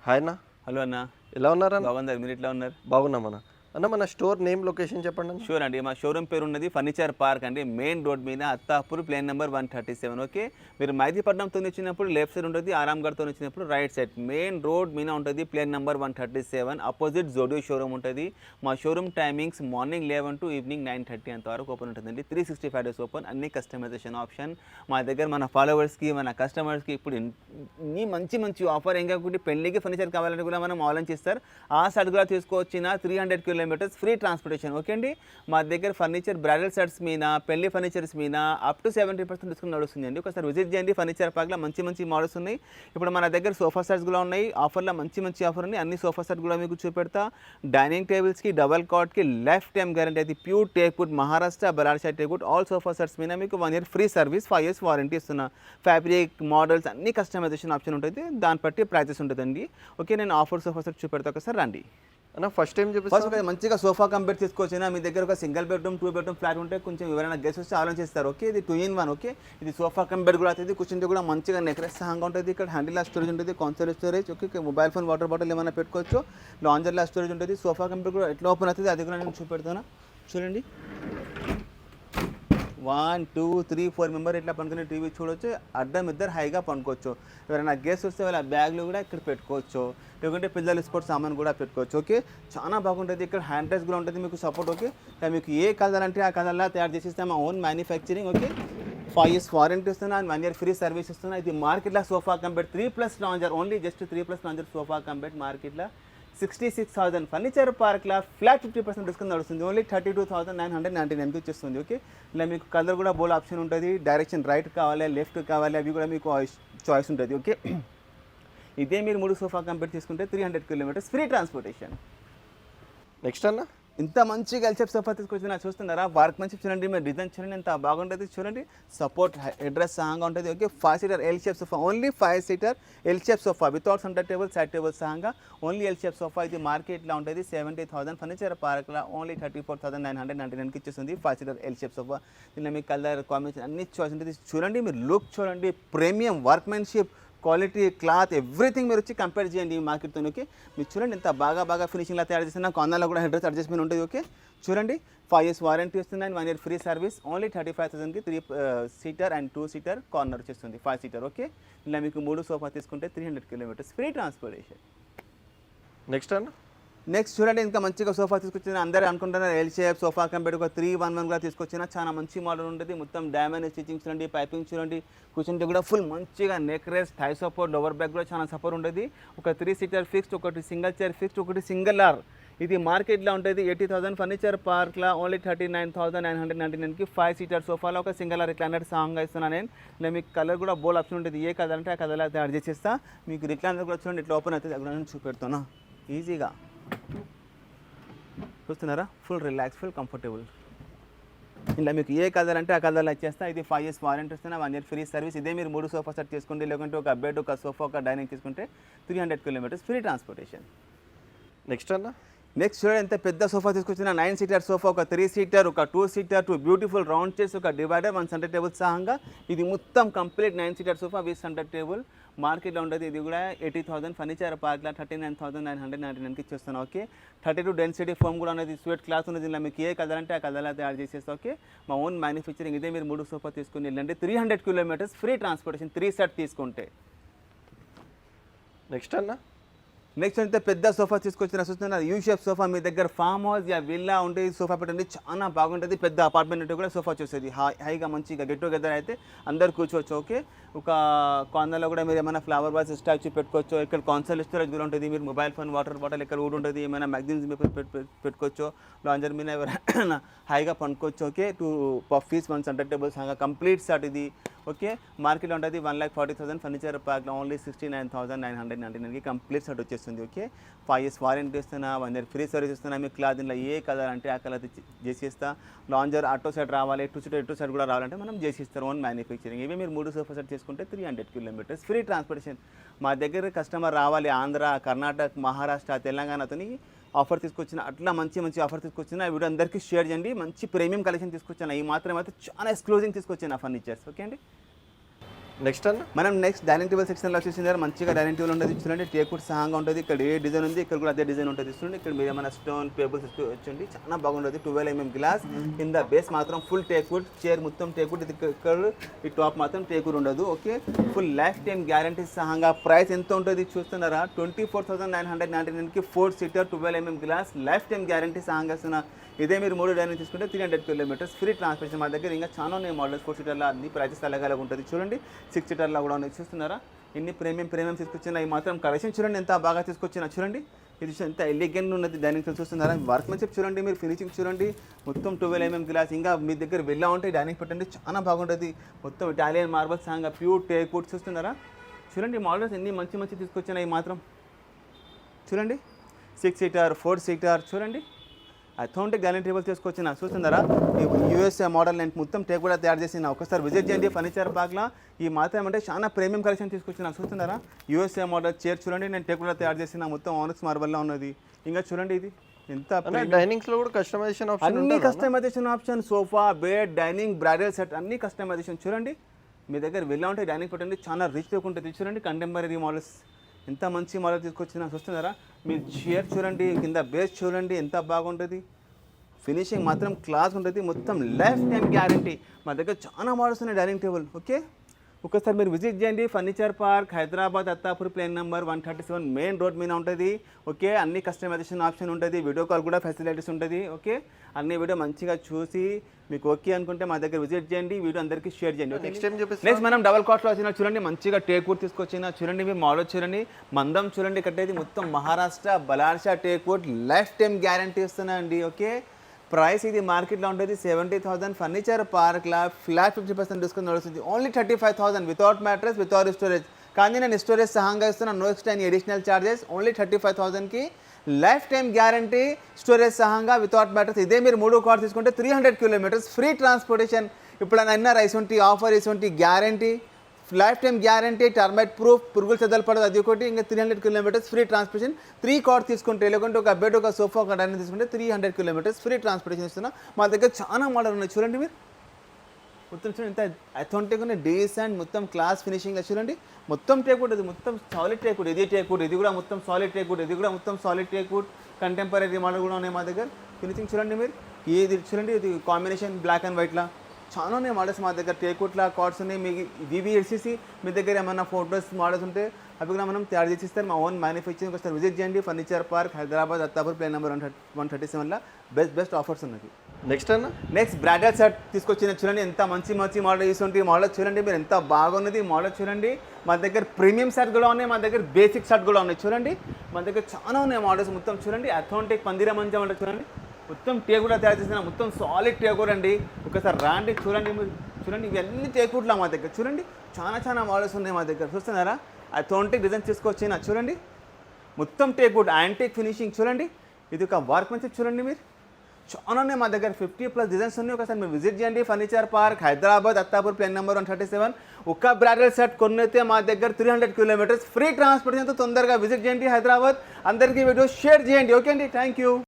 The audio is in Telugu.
హాయ్ అన్న. హలో అన్న, ఎలా ఉన్నారన్న? బాగున్నారు, మీరు ఎట్లా ఉన్నారు? బాగున్నామన్న. అన్న మన స్టోర్ నేమ్ లొకేషన్ చెప్పండి అన్న. షూర్ అండి, మా షోరూమ్ పేరు ఉన్నది ఫర్నిచర్ పార్క్ అండి, మెయిన్ రోడ్ మీద అత్తాపూర్, ప్లేన్ నెంబర్ 137. ఓకే, మీరు మైదీపట్నంతో వచ్చినప్పుడు లెఫ్ట్ సైడ్ ఉంటుంది, ఆరాంగఢ్తో వచ్చినప్పుడు రైట్ సైడ్, మెయిన్ రోడ్ మీద ఉంటుంది, plane number 137, opposite Zudio showroom ఉంటుంది. మా showroom timings morning 11 to evening 9:30 అంతవరకు ఓపెన్ ఉంటుందండి. 365 days ఓపెన్, అన్ని కస్టమైజేషన్ ఆప్షన్. మా దగ్గర మన ఫాలోవర్స్కి, మన కస్టమర్స్కి ఇప్పుడు ఇన్ని మంచి మంచి ఆఫర్ ఇంకా ఒకటి పెళ్లికి ఫర్నిచర్ కావాలని కూడా మనం ఆన్లైన్ చేస్తారు. ఆ సైడ్ కూడా తీసుకోవచ్చిన 300 kilometers ఫ్రీ ట్రాన్స్పోర్టేషన్. ఓకే అండి, మా దగ్గర ఫర్నిచర్ బ్రైడల్ సెట్స్ మీద, పెళ్లి ఫర్నిచర్స్ మీద అప్ టు 70% డిస్కౌంట్ నడుస్తుందండి. ఒకసారి విజిట్ చేయండి. ఫర్నిచర్ పార్క్లో మంచి మంచి మోడల్స్ ఉన్నాయి. ఇప్పుడు మన దగ్గర సోఫా సెట్స్ కూడా ఉన్నాయి, ఆఫర్లో మంచి మంచి ఆఫర్ ఉన్నాయి. అన్ని సోఫా సెట్ కూడా మీకు చూపెడతా. డైనింగ్ టేబుల్స్కి, డబల్ కాట్కి లైఫ్ టైమ్ గ్యారంటీ. అది pure teakwood, Maharashtra Balharshah teakwood. All sofa sets మీద మీకు 1 year free service, 5 years warranty ఇస్తున్నా. ఫ్యాబ్రిక్, మోడల్స్ అన్ని కస్టమైజేషన్ ఆప్షన్ ఉంటుంది, దాన్ని బట్టి ప్రైజెస్ ఉంటుందండి. ఓకే, నేను ఆఫర్ సోఫా సెట్ చూపెడతా. ఒకసారి రండి అన్న. ఫస్ట్ టైం ఫస్ట్ మంచిగా సోఫా కంపేర్ తీసుకోవచ్చినా. మీ దగ్గర ఒక సింగిల్ బెడ్రూమ్, 2 bedroom ఫ్లాట్ ఉంటే కొంచెం ఎవరైనా గెస్ట్ వస్తే ఆలోచిస్తారు. ఓకే, ఇది 2-in-1. ఓకే, ఇది సోఫా కంపేర్ కూడా అవుతుంది. కూర్చుంటే కూడా మంచిగా నెక్లెస్ సహంగా ఉంటుంది. ఇక్కడ హ్యాండిల్ స్టోరేజ్ ఉంటుంది, console storage. Okay, mobile phone, water bottle ఏమైనా పెట్టుకోవచ్చు. లాంజర్లా స్టోరేజ్ ఉంటుంది. సోఫా కంపేర్ కూడా ఎట్లా ఓపెన్ అవుతుంది అది కూడా నేను చూపెడతాను. చూడండి, 1, 2, 3, 4 మెంబర్ ఇట్లా పనుకుని టీవీ చూడవచ్చు. అడ్డం ఇద్దరు హైగా పనుకోవచ్చు. ఎవరైనా గెస్ట్ వస్తే వాళ్ళ బ్యాగ్లు కూడా ఇక్కడ పెట్టుకోవచ్చు. లేకుంటే పిల్లలు స్పోర్ట్స్ సామాన్ కూడా పెట్టుకోవచ్చు. ఓకే, చాలా బాగుంటుంది. ఇక్కడ హ్యాండ్ డ్రెస్ కూడా ఉంటుంది మీకు సపోర్ట్. ఓకే, మీకు ఏ కలర్ అంటే ఆ కలర్లా తయారు చేసిస్తాం, మా own manufacturing. Okay, 5 years warranty ఇస్తున్నా, 1 year ఫ్రీ సర్వీస్ ఇస్తున్నా. ఇది మార్కెట్లో sofa cum bed 3+ lounger, only just 3+ lounger sofa cum bed మార్కెట్లో 66,000. ఫర్నిచర్ పార్క్లో ఫ్లాట్ 50% డిస్కౌంట్ నడుస్తుంది. ఓన్లీ 32,999కి వచ్చేస్తుంది. ఓకే, ఇలా మీకు కలర్ కూడా బోల్ ఆప్షన్ ఉంటుంది. డైరెక్షన్ రైట్ కావాలి, లెఫ్ట్ కావాలి, అవి కూడా మీకు చాయిస్ ఉంటుంది. ఓకే, ఇదే మీరు 3 సోఫా కంపేర్ తీసుకుంటే 300 kilometers ఫ్రీ ట్రాన్స్పోర్టేషన్. నెక్స్ట్ అన్న, ఇంత మంచిగా ఎల్షేప్ సోఫా తీసుకొచ్చి నాకు చూస్తున్నారా? వర్క్ మంచి చూడండి, మీరు డిజైన్ చూడండి, ఎంత బాగుంటుంది చూడండి. సపోర్ట్ అడ్రస్ సహంగా ఉంటుంది. Okay, 5 seater L shape sofa, only 5 seater L shape sofa without centre table, side table సహంగా ఓన్లీ ఎల్ షేప్ సోఫా. ఇది మార్కెట్లో ఉంటుంది 70,000. ఫర్నిచర్ పార్క్లో ఓన్లీ 34,999కి ఇచ్చేస్తుంది 5 seater ఎల్ షేప్ సోఫా. దీనిలో మీ కలర్ కాంబినేషన్ అన్ని చాయిస్ ఉంటుంది. చూడండి, మీరు లుక్ చూడండి, premium workmanship, quality, cloth, everything మీరు వచ్చి కంపేర్ చేయండి ఈ మార్కెట్తో. ఓకే, మీరు చూడండి ఎంత బాగా ఫినిషింగ్లో తయారు చేస్తున్నా. కార్నర్లో కూడా హెడ్ అడ్జస్ట్మెంట్ ఉంటుంది. ఓకే, చూడండి, 5 years వారంటీ వస్తుంది, 1 year ఫ్రీ సర్వీస్. ఓన్లీ 35,000కి 3 seater అండ్ 2 seater కార్నర్ వచ్చేస్తుంది 5 seater. ఓకే, ఇలా మీకు 3 సోఫా తీసుకుంటే 300 kilometers ఫ్రీ ట్రాన్స్పోర్టేషన్. నెక్స్ట్ అన్న, నెక్స్ట్ చూడండి, ఇంకా మంచిగా సోఫా తీసుకొచ్చిన. అందరూ అనుకుంటున్నారు ఎల్ షేప్ సోఫా కంపేర్ ఒక 311 కూడా తీసుకొచ్చిన. చాలా మంచి మోడల్ ఉంటుంది. మొత్తం డైమండ్ స్టిచింగ్ చూడండి, పైపింగ్ చూడండి. కూర్చుంటే కూడా ఫుల్ మంచిగా neck rest, thigh support, lower back కూడా చాలా సపోర్ట్ ఉంటుంది. ఒక 3 seater ఫిక్స్డ్, ఒకటి సింగిల్ చైర్ ఫిక్స్డ్, ఒకటి సింగిల్ ఆర్. ఇది మార్కెట్లో ఉంటుంది 80,000. ఫర్నిచర్ పార్క్లో ఓన్లీ 39,999కి 5 seater సోఫాలో ఒక సింగిల్ ఆర్ ఇట్లా అన్నట్టు సాంగ్గా ఇస్తున్నాను నేను. ఇలా మీకు కలర్ కూడా బోల్ ఆప్షన్ ఉంటుంది. ఏ కలర్ అంటే ఆ కలర్ తయారు చేసేస్తా. మీకు రిక్లైనర్ కూడా చూడండి ఇట్లా ఓపెన్ అవుతుంది. అక్కడ నేను చూపెడుతున్నా ఈజీగా. చూస్తున్నారా, ఫుల్ రిలాక్స్, ఫుల్ కంఫర్టబుల్. ఇలా మీకు ఏ కలర్ అంటే ఆ కలర్లో ఇచ్చేస్తా. ఇది 5 years వారంటీ వస్తున్నా, 1 year ఫ్రీ సర్వీస్. ఇదే మీరు 3 సోఫా సెట్ తీసుకుంటే, లేకుంటే ఒక బెడ్, ఒక సోఫా, ఒక డైనింగ్ తీసుకుంటే 300 kilometers ఫ్రీ ట్రాన్స్పోర్టేషన్. నెక్స్ట్ అన్న, నెక్స్ట్ చూడండి, ఎంత పెద్ద సోఫా తీసుకొచ్చిన. 9 seater సోఫా, ఒక 3 seater, ఒక 2 seater, 2 బ్యూటిఫుల్ రౌండ్ చైర్స్, ఒక డివైడర్, 1 సెంటర్ టేబుల్ సహంగా. ఇది మొత్తం complete 9 seater sofa with centre table. మార్కెట్లో ఉంటుంది. ఇది కూడా 80,000. ఫర్నిచర్ పార్క్లో 39,999కి ఇచ్చేస్తాను. ఓకే, 32 డెన్సిటీ ఫోమ్ కూడా ఉన్నది, స్వెట్ క్లాత్ ఉన్నది. ఇలా మీకు ఏ కలర్ అంటే ఆ కలర్లో తయారు చేసేస్తాం. ఓకే, మా ఓన్ మ్యానుఫ్యాక్చరింగ్. ఇదే మీరు 3 సోఫా తీసుకుని వెళ్ళండి, 300 kilometers ఫ్రీ ట్రాన్స్పోర్టేషన్. 3 set తీసుకుంటే. నెక్స్ట్ అన్న, నెక్స్ట్ అంటే పెద్ద సోఫా తీసుకొచ్చిన చూస్తున్నారు. U shape sofa. మీ దగ్గర ఫామ్ హౌస్ యా విల్లా ఉంటే సోఫా పెట్టండి, చాలా బాగుంటుంది. పెద్ద అపార్ట్మెంట్ ఉంటే కూడా సోఫా చూసేది హైగా మంచిగా గెట్ టుగెదర్ అయితే అందరు కూర్చోవచ్చు. ఓకే, ఒక కార్నర్లో కూడా మీరు ఏమైనా ఫ్లవర్ వాజ్ స్టాచ్యూ పెట్టుకోవచ్చు. ఇక్కడ కాన్సోల్ స్టోరేజ్ కూడా ఉంటుంది. మీరు మొబైల్ ఫోన్, వాటర్ బాటిల్ ఇక్కడ కూడా ఉంటుంది. ఏమైనా మ్యాగజైన్స్ పెట్టుకోవచ్చు. లాంజర్ మీద ఎవరైనా హైగా పనుకోవచ్చు. ఓకే, 2 పఫీస్, 1 సెంటర్ టేబుల్స్ హంగా కంప్లీట్ సెట్ ఇది. ఓకే, మార్కెట్లో ఉంటుంది 1,40,000. ఫర్నిచర్ పార్క్లో ఓన్లీ 69,999కి కంప్లీట్ సెట్ వచ్చేస్తుంది. ఓకే, 5 years వారంటీ ఇస్తున్నా, 1 year ఫ్రీ సర్వీస్ ఇస్తున్నా. మీకు క్లాత్ ఇంట్లో ఏ కలర్ అంటే ఆ కలర్ చేసిస్తా. లాంజర్ ఆటో సెట్ రావాలి, 2 seater, 2 సెట్ కూడా రావాలంటే మనం చేసిస్తారు, ఓన్ మ్యానుఫ్యాక్చరింగ్. ఇవి మీరు 3 సోఫా సెట్ చేసుకుంటే 300 kilometers ఫ్రీ ట్రాన్స్పోర్టేషన్. మా దగ్గర కస్టమర్ రావాలి ఆంధ్ర, కర్ణాటక, మహారాష్ట్ర, తెలంగాణతోని ఆఫర్ తీసుకొచ్చిన. అట్లా మంచి ఆఫర్ తీసుకొచ్చిన. ఈ వీడియో అందరికీ షేర్ చేయండి. మంచి ప్రీమియం కలెక్షన్ తీసుకొచ్చాను. ఈ మాత్రం అయితే చాలా ఎక్స్క్లూజివ్ తీసుకొచ్చాను ఆ ఫర్నిచర్స్. ఓకే అండి. నెక్స్ట్ అన్న మనం నెక్స్ట్ డైనింగ్ టేబుల్ సెక్షన్లో వచ్చేసింది మంచిగా డైనింగ్ టేబుల్ ఉంటుంది చూడండి టేకుడ్ సహంగా ఉంటుంది ఇక్కడ ఏ డిజైన్ ఉంది ఇక్కడ కూడా అదే డిజైన్ ఉంటుంది చూడండి ఇక్కడ మీరు ఏమైనా స్టోన్ పేబుల్స్ వచ్చండి చాలా బాగుంటుంది 12 mm గ్లాస్ కింద బేస్ మాత్రం ఫుల్ టేకుడ్ చైర్ మొత్తం టేకుడ్ ఇది ఇక్కడ ఈ టాప్ మాత్రం టేకుడ్ ఉండదు okay full life time guarantee సహంగా ప్రైస్ ఎంత ఉంటుంది చూస్తున్నారా 24,999కి 4 seater 12 mm glass life time guarantee సహంగా ఇస్తున్న ఇదే మీరు 3 డైనింగ్ తీసుకుంటే 300 కిలోమీటర్స్ ఫ్రీ ట్రాన్స్పోర్టేషన్ మా దగ్గర ఇంకా చాలా ఉన్నాయి మోడల్స్ 4 సీటర్లో అన్ని ప్రైజెస్ అలాగే ఉంటుంది చూడండి 6 సీటర్లో కూడా ఉన్నాయి చూస్తున్నారా ఇన్ని ప్రీమియం తీసుకొచ్చిన ఈ మాత్రం కలెక్షన్ చూడండి ఎంత బాగా తీసుకొచ్చిన చూడండి ఇది ఎంత ఎలిగెంట్ ఉన్నది డైనింగ్ టేబుల్ చూస్తున్నారా వర్క్మెన్షిప్ చూడండి మీరు ఫినిషింగ్ చూడండి మొత్తం 12 mm గ్లాస్ ఇంకా మీ దగ్గర వెళ్ళా ఉంటే డైనింగ్ పెట్టండి చాలా బాగుంటుంది మొత్తం ఇటాలియన్ మార్బల్ సాంగా ప్యూర్ టేక్వుడ్ చూస్తున్నారా చూడండి మోడల్స్ ఎన్ని మంచి తీసుకొచ్చిన ఈ మాత్రం చూడండి 6 సీటర్ 4 సీటర్ చూడండి అథెంటిక్ డైనింగ్ టేబుల్ తీసుకొచ్చిన చూస్తున్నారా ఈ యూఎస్ఏ మోడల్ నేను మొత్తం టేక్ కూడా తయారు చేసిన ఒకసారి విజిట్ చేయండి ఫర్నిచర్ పార్క్లో ఈ మాత్రం అంటే చాలా ప్రీమియం కలెక్షన్ తీసుకొచ్చిన చూస్తున్నారా యూఎస్ఏ మోడల్ చైర్ చూడండి నేను టేక్ కూడా తయారు చేసిన మొత్తం ఆనక్స్ మార్బల్లో ఉన్నది ఇంకా చూడండి ఇది ఎంత డైనింగ్స్ లో కూడా కస్టమైజేషన్ ఆప్షన్ అన్ని customization option sofa bed dining bridal set అన్ని కస్టమైజేషన్ చూడండి మీ దగ్గర వెళ్ళా ఉంటే డైనింగ్ పెట్టండి చాలా రిచ్ ఉంటుంది చూడండి కంటెంపరీ మోడల్స్ ఎంత మంచి మోడల్ తీసుకొచ్చినా చూస్తున్నారా మీరు చైర్ చూడండి కింద బేస్ చూడండి ఎంత బాగుంటుంది ఫినిషింగ్ మాత్రం క్లాస్ ఉంటుంది మొత్తం లైఫ్ టైం గ్యారంటీ మా దగ్గర చాలా మోడల్స్ ఉన్నాయి డైనింగ్ టేబుల్ ఓకే ఒకసారి మీరు విజిట్ చేయండి ఫర్నిచర్ పార్క్ హైదరాబాద్ అత్తాపూర్ ప్లేన్ నెంబర్ 137 మెయిన్ రోడ్ మీద ఉంటుంది ఓకే అన్ని కస్టమైజేషన్ ఆప్షన్ ఉంటుంది వీడియో కాల్ కూడా ఫెసిలిటీస్ ఉంటుంది ఓకే అన్ని వీడియో మంచిగా చూసి మీకు ఓకే అనుకుంటే మా దగ్గర విజిట్ చేయండి వీడియో అందరికీ షేర్ చేయండి నెక్స్ట్ మనం డబల్ కాస్ట్లో వచ్చిన చూడండి మంచిగా టేక్వుడ్ తీసుకొచ్చిన చూడండి మీ మోడల్ చూడండి మందం చూడండి కట్టేది మొత్తం Maharashtra Balharshah teakwood life time guarantee ఇస్తున్నా అండి ఓకే ప్రైస్ ఇది మార్కెట్లో ఉంటుంది 70,000 ఫర్నిచర్ పార్క్లా ఫ్లాట్ 50% డిస్కౌంట్ నడుస్తుంది only 35,000 without mattress without storage కానీ నేను స్టోరేజ్ సహంగా ఇస్తున్నా no extra additional charges only 35,000కి లైఫ్ టైం గ్యారంటీ స్టోరేజ్ సహంగా వితౌట్ మ్యాట్రెస్ ఇదే మీరు 3 కార్డ్ తీసుకుంటే 300 కిలోమీటర్స్ ఫ్రీ ట్రాన్స్పోర్టేషన్ ఇప్పుడు అన్నారు ఇటువంటి ఆఫర్ ఇటువంటి guarantee life time guarantee termite proof పురుగులు చెదలు పడదు అది ఒకటి ఇంకా 300 కిలోమీటర్స్ ఫ్రీ ట్రాన్స్పోర్టేషన్ 3 కార్డ్ తీసుకుంటే లేకుంటే ఒక బెడ్ ఒక సోఫా ఒక డైనింగ్ తీసుకుంటే 300 కిలోమీటర్స్ ఫ్రీ ట్రాన్స్పోర్టేషన్ ఇస్తున్నా మా దగ్గర చాలా మోడల్ ఉన్నాయి చూడండి మీరు మొత్తం చూడండి ఎంత అథెంటిక్ ఉన్నాయి డీసెంట్ మొత్తం క్లాస్ ఫినిషింగ్లో చూడంండి మొత్తం టేక్వుడ్ ఇది మొత్తం సాలిడ్ టేక్వుడ్ ఇది టేక్వుడ్ ఇది కూడా మొత్తం సాలిడ్ టేక్వుడ్ ఇది కూడా మొత్తం సాలిడ్ టేక్వుడ్ కంటెంపరీ మోడల్ కూడా ఉన్నాయి మా దగ్గర ఫినిషింగ్ చూడండి మీరు ఇది చూడండి ఇది కాంబినేషన్ బ్లాక్ అండ్ వైట్లా చాలా ఉన్నాయి మోడల్స్ మా దగ్గర టేక్వుడ్లా కార్డ్స్ ఉన్నాయి మీకు వివిఎల్సిసి మీ దగ్గర ఏమైనా ఫోటోస్ మోడల్స్ ఉంటే అవి కూడా మనం తయారు చేసి ఇస్తారు మా ఓన్ మ్యానుఫ్యాక్చరింగ్ ఒకసారి విజిట్ చేయండి ఫర్నిచర్ పార్క్ హైదరాబాద్ అత్తాపూర్ ప్లేన్ నెంబర్ 137లో బెస్ట్ ఆఫర్స్ ఉన్నది నెక్స్ట్ బ్రైడల్ సెట్ తీసుకొచ్చిన చూడండి ఎంత మంచి మోడల్ తీసుకుంటే మోడల్ చూడండి మీరు ఎంత బాగున్నది మోడల్ చూడండి మా దగ్గర ప్రీమియం సెట్ కూడా ఉన్నాయి మా దగ్గర బేసిక్ సెట్ కూడా ఉన్నాయి చూడండి మా దగ్గర చాలా ఉన్నాయి మోడల్స్ మొత్తం చూడండి అథెంటిక్ పందిరా మంచం అంటే చూడండి మొత్తం టేకుడ్ తయారు చేసిన మొత్తం సాలిడ్ టేకుడ్ అండి ఒకసారి రాండి చూడండి మీరు చూడండి ఇవన్నీ టేకుడ్లా మా దగ్గర చూడండి చాలా మోడల్స్ ఉన్నాయి మా దగ్గర చూస్తున్నారా అథెంటిక్ డిజైన్ తీసుకొచ్చిన చూడండి మొత్తం టేకుడ్ యాంటిక్ ఫినిషింగ్ చూడండి ఇది ఒక వర్క్మెన్షిప్ చూడండి మీరు చాలా ఉన్నాయి మా దగ్గర 50+ డిజైన్స్ ఉన్నాయి ఒకసారి మీరు విజిట్ చేయండి ఫర్నిచర్ పార్క్ హైదరాబాద్ అత్తాపూర్ ప్లేన్ నెంబర్ 137 ఒక బ్రైడల్ సెట్ కొన్నైతే మా దగ్గర 300 కిలోమీటర్స్ ఫ్రీ ట్రాన్స్పోర్టేషన్తో తొందరగా విజిట్ చేయండి హైదరాబాద్ అందరికీ వీడియో షేర్ చేయండి ఓకే అండి థ్యాంక్ యూ